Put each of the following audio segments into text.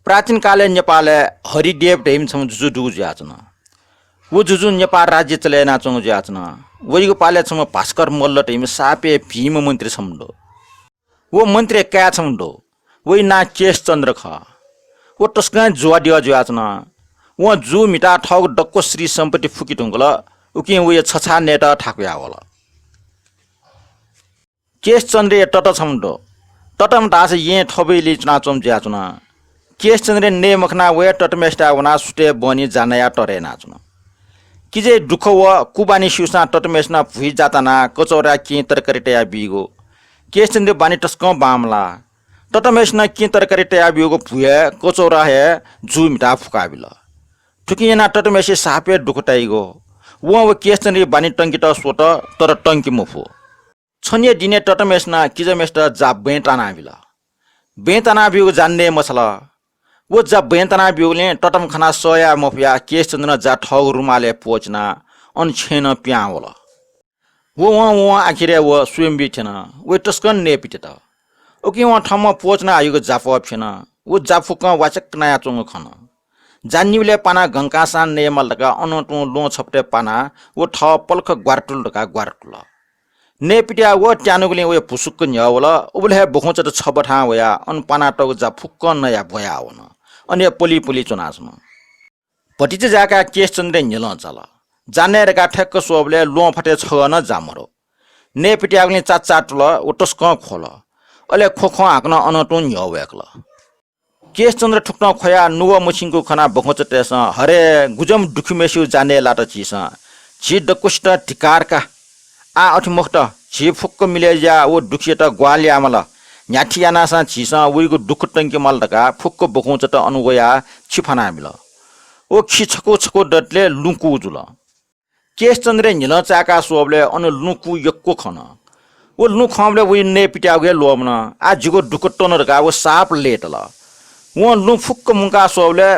प्राचीन काले नेपाल हरिदेव ढेम छम जुजु डुगु जाचना वो जुजु नेपाल राज्य चले ना चंग जाचना वही को पाले छम भास्कर मल्ल ढेम सापे भीम मंत्री छमडो वो मंत्री क्या छमडो वही ना केश चंद्र ख वो टस्का जुवा दिवा जाचना वो जु मिटा ठग डक्को श्री सम्पत्ति फुकी ढुंगला उकि वो छछा नेता ठाकुया होला केश चंद्र टट छमडो टटम दास ये ठबैले चुना चम जाचना केश चंद्र ने मखना वे टटमेस्टा वना सुटे बनी जानया टरे नाचुन किजे दुख व कुबानी शिवसा टटमेस्ना भुइ जाताना कचौरा कि तरकारीटया बिगो केश चंद्र बानी टस्क बामला टटमेस्ना कि तरकारीटया बिगो भुए कचौरा हे जु मिटा फुकाबिल ठुकिना टटमेसे सापे दुखटाइगो व केश चंद्र बानी टंकी त सोट तर टंकी मुफो छन्ये दिने टटमेस्ना किजमेस्टा जा बेटाना बिल बेताना बिगो जान्ने मसला वो जब बेतना बिउले टटम खना सोया मफिया केश चंद्र जा ठग रुमाले पोचना अन छेन प्या होला वो आखिरे वो स्वयं बिथेन वो टस्कन ने पिटेता ओके वो ठम पोचना आयुको जाफो फेन वो जाफुक वाचक नया चंग खन जान्नीले पाना गंकासान ने मलका अनटु लो छपटे पाना वो ठ पलख ग्वारटुल का ग्वारटुल ने पिट्या वो ट्यानुगले वो पुसुक न्यावला उबले बखोच त छबठा वया अन पाना टग जा फुक्क नया भया हुन अनि पोली पोली चुनासमा पटिच जाका केश चंद्र निल चला जाने रेका ठेक्क सोबले लो फटे छ न जामरो ने पिट्यागले चाचाटल उटस्क खोल अले खोखो हाक्न अनटु न्यावेकल केश चंद्र ठुक्न खया नुव मुसिङको खना बखोच तेस हरे गुजम दुखुमेसु जाने लाट चिस छि डकुष्ट टिकारका आ अठमुक्त छि फुक्क मिलेजा वो दुखित ग्वाल्यामला न्याठियानासा छिसा उइको दुख टंकी मलका फुक्क बखौच त अनुगया छिफना मिल ओ खि छको छको डटले लुकु जुल केश चंद्र निल चाका सोबले अनु लुकु यक्को खन ओ लु खमले उइ ने पिट्यागे लोमन आ जिगो दुख टनरका वो साप लेटल वो लु फुक्क मुका सोबले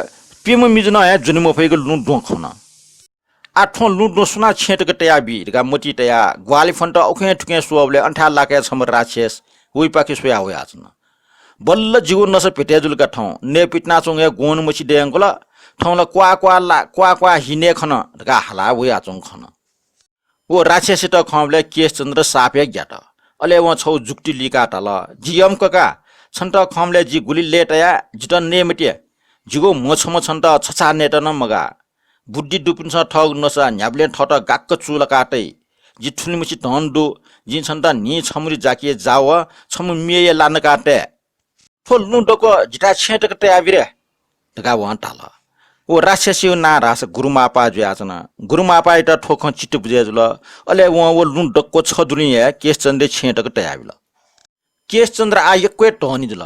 पिम मिजन हे जुनिमो फैको लु दो खन आ ठो लु दो सुना छेटक टया बिरका मोटी टया ग्वाली फन्ट ओखे ठुके सोबले अंठा लाके छम राक्षस उइ पाके सोया होया छन बल्ल जिगो नस पेटेजुलका ठौ ने पिटना चंगे गोन मछि देंगला ठौला क्वा हिने खन ढका हला होया चंग खन ओ राक्षस त खमले केश चंद्र सापे ग्याट अले व छौ जुक्ति लिका तल जियम कका छन्त खमले जि गुली लेटया जित ने मटिए जिगो मोछम छन्त छछा नेट न मगा बुद्धि दुपिन्छ ठग नसा न्याबले ठट गाक्क चुल काटै जि ठुलिमुछि धन्दु जि छन्ता नि छमुरी जाकिए जाव छमु मेय लान काटे फोल नु डको जिटा छेटक ते आबिरे ढका व टाल ओ राक्षसी ना रास गुरुमापा ज्याचना गुरुमापा इटा ठोख चिट बुझे जुल अले वो लु डको छदुली हे केश चंद्र छेटक ते आबिल केश चंद्र आ यक्वे टहनि जुल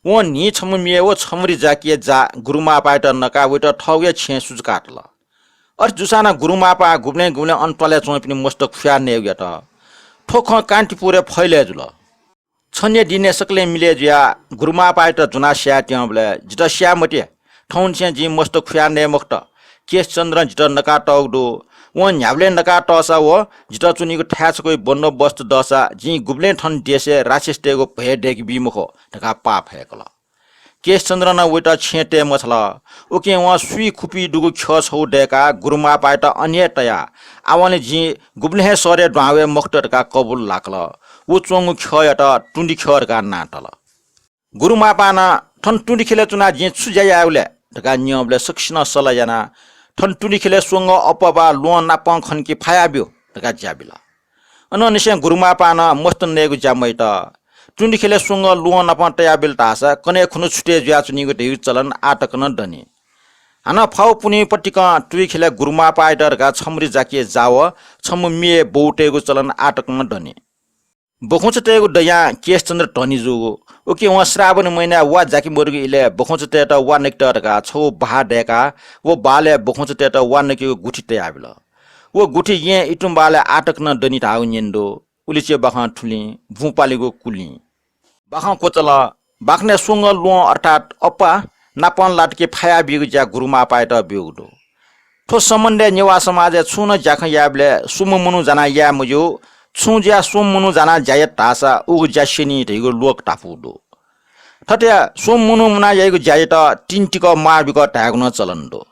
वो नि छमु मेय वो छमुरी जाकिए जा गुरुमापा इटा नका वेट ठगे छे सुज काटल अर जुसाना गुरुमापा गुब्ने गुब्ने अनटले चोपिनी मस्तक फ्याने गेट ठोख कान्ति पुरे फैले जुल छन्ने दिने सकले मिले ज्या गुरुमापा इटा जुना स्या ट्याबले जित स्या मटे ठौन छे जि मस्तक फ्याने मक्त केश चंद्र जित नका टगदो वो न्याबले नका टसा वो जित चुनीको ठ्याचको बन्दोबस्त दसा जि गुब्ले ठन देशे राक्षसटेको भए डेक बिमुखो ढका पाप हेकल केश चंद्र न वेटा छेटे मछला ओके वहाँ सुई खुपी डुगु ख छौ डेका गुरुमा पाएट अन्य तया आवाने जी गुब्ले सरे ड्वावे मक्टर का कबुल लाकल वो चोंगु खयट टुंडी खर का नाटल गुरुमा पाना ठन टुंडी खेले चुना जी सुजाया आउले ढका नियमले सक्सिन सलजना ठन टुंडी खेले सोंग अपबा लोन नापं खनकी फायाब्यो ढका ज्याबिला अननिसे गुरुमा पाना मस्त नेगु ज्यामैट टुंडी खेले सुंग लुअन अपन तया बिल तासा कने खुनु छुटे ज्या चुनीको ढेउ चलन आटक न डनी हाना फाउ पुनी पट्टिका टुई खेले गुरुमा पाइटर का छमरी जाकिए जाव छम मिए बौटेको चलन आटक न डनी बखौचटेको दया केश चंद्र टनी जुगो ओके व श्रावण महिना वा जाकी मोरगी इले बखौचटेटा वा नेक्टर का छौ बहा डेका वो बाले बखौचटेटा वा नेकेको गुठी तया बिल वो गुठी ये इटुम बाले आटक न डनी थाउ निन्दो उलिचे बाखा ठुली भूपालीको कुली बाखा कोचला बाखने सुंग लुअ अर्थात अपा नापन लाटके फाया बिगु ज्या गुरुमा पाएट बिगुदो ठो सम्बन्ध नेवा समाज छुन ज्याख याबले सुम मुनु जना या मुजु छु ज्या सुम मुनु जना जाय तासा उ ज्या सिनी ढेगो लोक टाफुदो ठट्या सोम मुनु मुना याइको ज्याइट टिन्टिक मार्बिक ढाग्न चलन दो